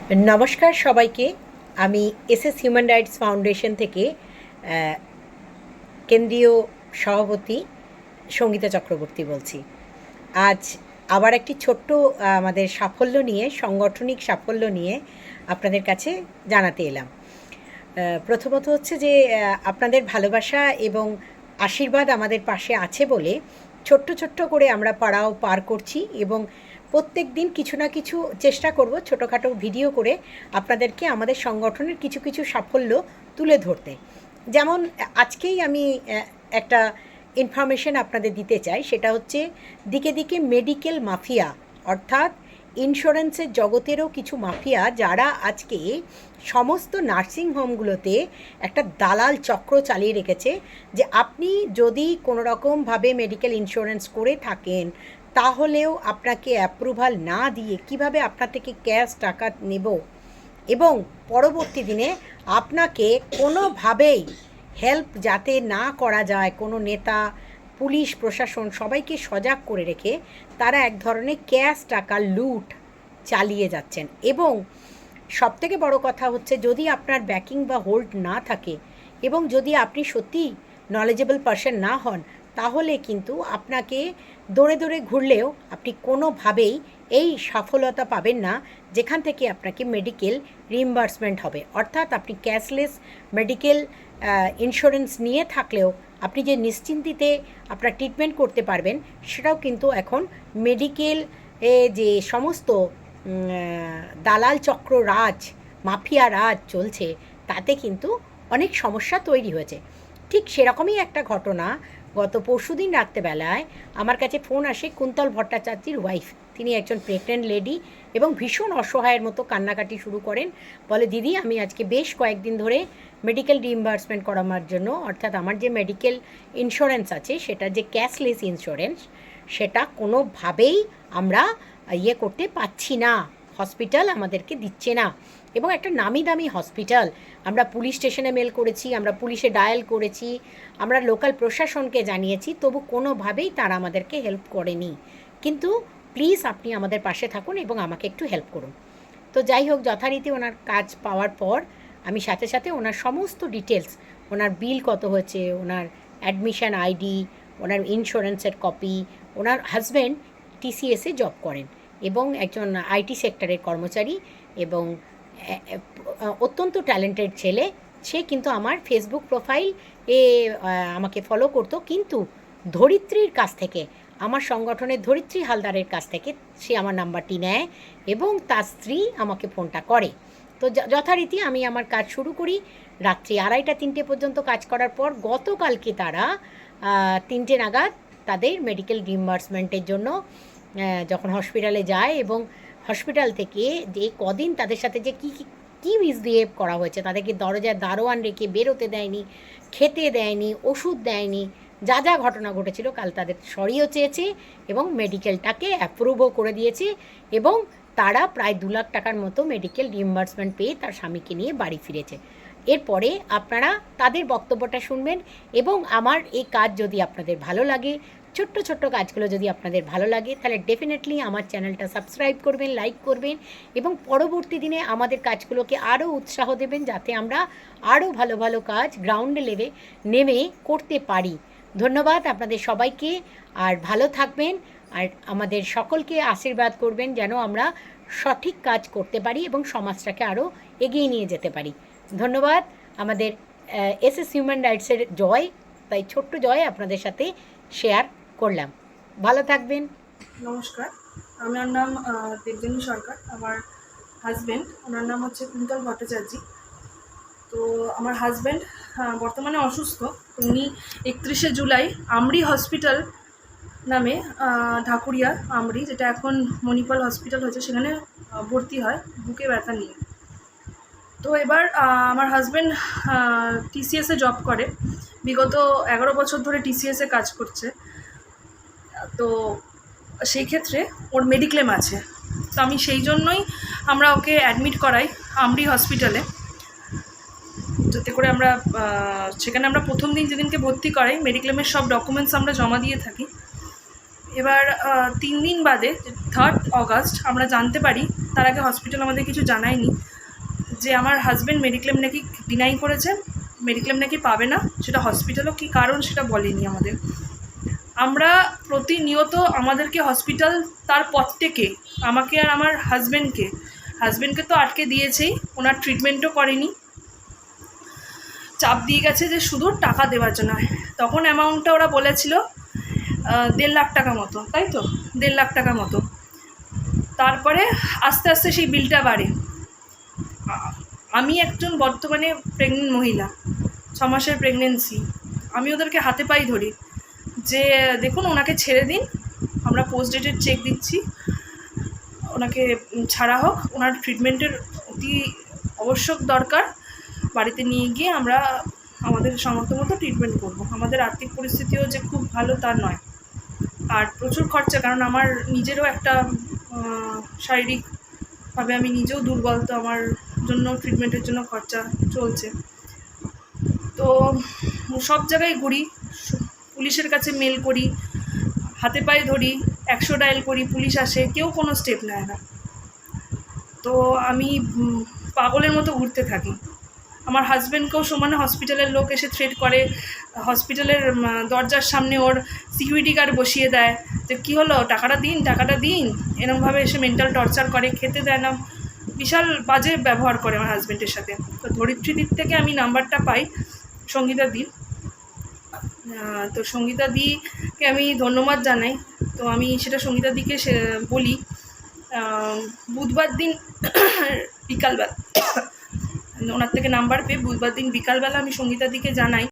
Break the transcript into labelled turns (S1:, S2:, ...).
S1: নমস্কার সবাইকে। আমি এসএস হিউম্যান রাইটস ফাউন্ডেশন থেকে কেন্দ্রীয় সভাপতি সঙ্গীতা চক্রবর্তী বলছি। আজ আবার একটি ছোট্ট আমাদের সাফল্য নিয়ে, সাংগঠনিক সাফল্য নিয়ে আপনাদের কাছে জানাতে এলাম। প্রথমত হচ্ছে যে আপনাদের ভালোবাসা এবং আশীর্বাদ আমাদের পাশে আছে বলে ছোট্ট ছোট্ট করে আমরা পাড়াও পার করছি এবং প্রত্যেক দিন কিছু না কিছু চেষ্টা করব ছোটোখাটো ভিডিও করে আপনাদেরকে আমাদের সংগঠনের কিছু কিছু সাফল্য তুলে ধরতে। যেমন আজকেই আমি একটা ইনফরমেশন আপনাদের দিতে চাই, সেটা হচ্ছে দিকে দিকে মেডিকেল মাফিয়া, অর্থাৎ ইন্স্যুরেন্সের জগতেরও কিছু মাফিয়া যারা আজকে সমস্ত নার্সিংহোমগুলোতে একটা দালাল চক্র চালিয়ে রেখেছে যে আপনি যদি কোনো রকমভাবে মেডিকেল ইন্স্যুরেন্স করে থাকেন তাহলেও আপনাকে অ্যাপ্রুভাল না দিয়ে কিভাবে আপনার থেকে ক্যাশ টাকা নেব এবং পরবর্তী দিনে আপনাকে কোনোভাবেই হেল্প যাতে না করা যায়, কোনো নেতা, পুলিশ প্রশাসন সবাইকে সজাগ করে রেখে তারা এক ধরনের ক্যাশ টাকা লুট চালিয়ে যাচ্ছেন। এবং সবথেকে বড় কথা হচ্ছে, যদি আপনার ব্যাকিং বা হোল্ড না থাকে এবং যদি আপনি সত্যি নলেজেবল পারসন না হন, তাহলে কিন্তু আপনাকে দৌড়ে দৌড়ে ঘুরলেও আপনি কোনোভাবেই এই সফলতা পাবেন না যেখান থেকে আপনাকে মেডিকেল রিইম্বার্সমেন্ট হবে। অর্থাৎ আপনি ক্যাশলেস মেডিকেল ইন্স্যুরেন্স নিয়ে থাকলেও আপনি যে নিশ্চিন্তিতে আপনার ট্রিটমেন্ট করতে পারবেন, সেটাও কিন্তু এখন মেডিকেল যে সমস্ত দালাল চক্র রাজ, মাফিয়া রাজ চলছে, তাতে কিন্তু অনেক সমস্যা তৈরি হয়েছে। ঠিক সেরকমই একটা ঘটনা গত পরশুদিন রাত্রেবেলায় আমার কাছে ফোন আসে কুন্তল ভট্টাচার্যের ওয়াইফ। তিনি একজন প্রেগনেন্ট লেডি এবং ভীষণ অসহায়ের মতো কান্নাকাটি শুরু করেন। বলে, দিদি আমি আজকে বেশ কয়েকদিন ধরে মেডিকেল রিইম্বার্সমেন্ট করানোর জন্য, অর্থাৎ আমার যে মেডিকেল ইন্স্যুরেন্স আছে সেটা যে ক্যাশলেস ইন্স্যুরেন্স, সেটা কোনোভাবেই আমরা করতে পারছি না, হসপিটাল আমাদেরকে দিচ্ছে না। এবং একটা নামি দামি হসপিটাল, আমরা পুলিশ স্টেশনে মেল করেছি, আমরা পুলিশে ডায়াল করেছি, আমরা লোকাল প্রশাসনকে জানিয়েছি, তবু কোনোভাবেই তারা আমাদেরকে হেল্প করেনি। কিন্তু প্লিজ আপনি আমাদের পাশে থাকুন এবং আমাকে একটু হেল্প করুন। তো যাই হোক, যথারীতি ওনার কাজ পাওয়ার পর আমি সাথে সাথে ওনার সমস্ত ডিটেলস, ওনার বিল কত হয়েছে, ওনার অ্যাডমিশন আইডি, ওনার ইন্স্যুরেন্সের কপি, ওনার হাজব্যান্ড টিসিএসে জব করেন এবং একজন আইটি সেক্টরের কর্মচারী এবং অত্যন্ত ট্যালেন্টেড ছেলে। সে কিন্তু আমার ফেসবুক প্রোফাইল আমাকে ফলো করতো, কিন্তু ধরিত্রীর কাছ থেকে, আমার সংগঠনের ধরিত্রী হালদারের কাছ থেকে সে আমার নাম্বারটি নেয় এবং তার স্ত্রী আমাকে ফোনটা করে। তো যথারীতি আমি আমার কাজ শুরু করি। রাত্রি 2:30-3টে পর্যন্ত কাজ করার পর গতকালকে তারা 3টে নাগাদ তাদের মেডিকেল রিইম্বার্সমেন্টের জন্য যখন হসপিটালে যায় এবং হসপিটাল থেকে যে কদিন তাদের সাথে যে কী মিসবিহেভ করা হয়েছে, তাদেরকে দরজায় দারোয়ান রেখে বেরোতে দেয়নি, খেতে দেয়নি, ওষুধ দেয়নি, যা যা ঘটনা ঘটেছিল, কাল তাদের সরিয়েও চেয়েছে এবং মেডিকেলটাকে অ্যাপ্রুভও করে দিয়েছে এবং তারা প্রায় 2 লাখ টাকার মতো মেডিকেল রিইম্বার্সমেন্ট পেয়ে তার স্বামীকে নিয়ে বাড়ি ফিরেছে। এরপরে আপনারা তাদের বক্তব্যটা শুনবেন এবং আমার এই কাজ যদি আপনাদের ভালো লাগে, ছোট্ট ছোট্ট কাজগুলো যদি আপনাদের ভালো লাগে, তাহলে ডেফিনেটলি আমার চ্যানেলটা সাবস্ক্রাইব করবেন, লাইক করবেন এবং পরবর্তী দিনে আমাদের কাজগুলোকে আরও উৎসাহ দেবেন যাতে আমরা আরও ভালো ভালো কাজ গ্রাউন্ড লেভেলে নেমে করতে পারি। ধন্যবাদ আপনাদের সবাইকে, আর ভালো থাকবেন, আর আমাদের সকলকে আশীর্বাদ করবেন যেন আমরা সঠিক কাজ করতে পারি এবং সমাজটাকে আরও এগিয়ে নিয়ে যেতে পারি। ধন্যবাদ। আমাদের এসএস হিউম্যান রাইটসের জয়, তাই ছোট্ট জয় আপনাদের সাথে শেয়ার করলাম। ভালো থাকবেন।
S2: নমস্কার, আমার নাম দেবযানী সরকার। আমার হাজব্যান্ড, ওনার নাম হচ্ছে কুন্তল ভট্টাচার্য। তো আমার হাজব্যান্ড বর্তমানে অসুস্থ। উনি 31শে জুলাই আমরি হসপিটাল নামে, ঢাকুরিয়া আমরি, যেটা এখন মণিপাল হসপিটাল হয়েছে, সেখানে ভর্তি হয় বুকে ব্যথা নিয়ে। তো এবার আমার হাজব্যান্ড টিসিএসে জব করে, বিগত 11 বছর ধরে টিসিএসে কাজ করছে। তো সেই ক্ষেত্রে ওর মেডিক্লেম আছে। তো আমি সেই জন্যই আমরা ওকে অ্যাডমিট করাই আমরি হসপিটালে, যাতে করে আমরা সেখানে আমরা প্রথম দিন যেদিনকে ভর্তি করাই মেডিক্লেমের সব ডকুমেন্টস আমরা জমা দিয়ে থাকি। এবার 3 দিন বাদে 3rd অগাস্ট আমরা জানতে পারি, তার আগে হসপিটাল আমাদের কিছু জানায়নি, যে আমার হাজব্যান্ড মেডিক্লেম নাকি ডিনাই করেছে, মেডিক্লেম নাকি পাবে না। সেটা হসপিটালও কী কারণ সেটা বলেনি আমাদের। আমরা প্রতিনিয়ত আমাদেরকে হসপিটাল তার পর থেকে আমাকে আর আমার হাজব্যান্ডকে তো আটকে দিয়েছেই, ওনার ট্রিটমেন্টও করেনি, চাপ দিয়ে গেছে যে শুধু টাকা দেওয়ার জন্য। তখন অ্যামাউন্টটা ওরা বলেছিল 1.5 লাখ টাকা মতো, তাই তো 1.5 লাখ টাকা মতো। তারপরে আস্তে আস্তে সেই বিলটা বাড়ে। আমি একজন বর্তমানে প্রেগনেন্ট মহিলা, 6 মাসের প্রেগনেন্সি। আমি ওদেরকে হাতে পায়ে ধরি যে দেখুন ওনাকে ছেড়ে দিন, আমরা পোস্ট ডেটেড চেক দিচ্ছি, ওনাকে ছাড়া হোক, ওনার ট্রিটমেন্টের অতি আবশ্যক দরকার। বাড়িতে নিয়ে গিয়ে আমরা আমাদের সামর্থ্য মতো ট্রিটমেন্ট করবো। আমাদের আর্থিক পরিস্থিতিও যে খুব ভালো তা নয়, আর প্রচুর খরচা, কারণ আমার নিজেরও একটা শারীরিকভাবে আমি নিজেও দুর্বল, তো আমার জন্য ট্রিটমেন্টের জন্য খরচা চলছে। তো সব জায়গায় ঘুরি, পুলিশের কাছে মেল করি, হাতে পায়ে ধরি, 100 ডায়াল করি, পুলিশ আসে, কেউ কোনো স্টেপ নেয় না। তো আমি পাগলের মতো ঘুরতে থাকি। আমার হাজব্যান্ডকেও সমানে হসপিটালের লোক এসে থ্রেট করে, হসপিটালের দরজার সামনে ওর সিকিউরিটি গার্ড বসিয়ে দেয় যে কী হলো, টাকাটা দিন, এরকমভাবে এসে মেন্টাল টর্চার করে, খেতে দেয় না, বিশাল বাজে ব্যবহার করে আমার হাজব্যান্ডের সাথে। তো ধরিত্রীদির থেকে আমি নাম্বারটা পাই, সঙ্গীতা দির। তো সঙ্গীতা দিকে আমি ধন্যবাদ জানাই। তো আমি সেটা সঙ্গীতা দিকে বলি, বুধবার দিন বিকালবেলা ওনার থেকে নাম্বার পেয়ে বুধবার দিন বিকালবেলা আমি সঙ্গীতা দিকে জানাই